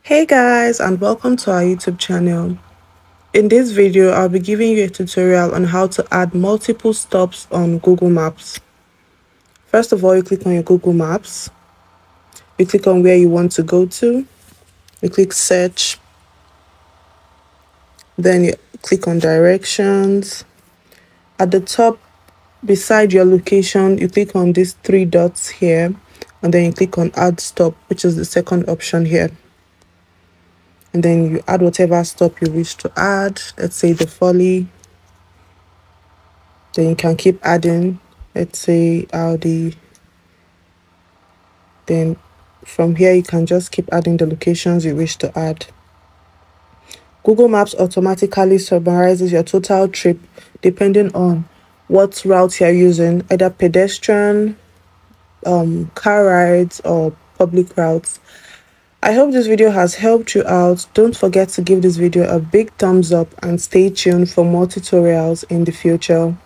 Hey guys, and welcome to our YouTube channel. In this video, I'll be giving you a tutorial on how to add multiple stops on Google Maps. First of all, you click on your Google Maps. You click on where you want to go to. You click search. Then you click on directions. At the top, beside your location, you click on these three dots here. And then you click on add stop, which is the second option here. And then you add whatever stop you wish to add. Let's say the Folly. Then you can keep adding, let's say Audi. Then from here you can just keep adding the locations you wish to add. Google Maps automatically summarizes your total trip depending on what route you're using, either pedestrian, car rides, or public routes. I hope this video has helped you out. Don't forget to give this video a big thumbs up and stay tuned for more tutorials in the future.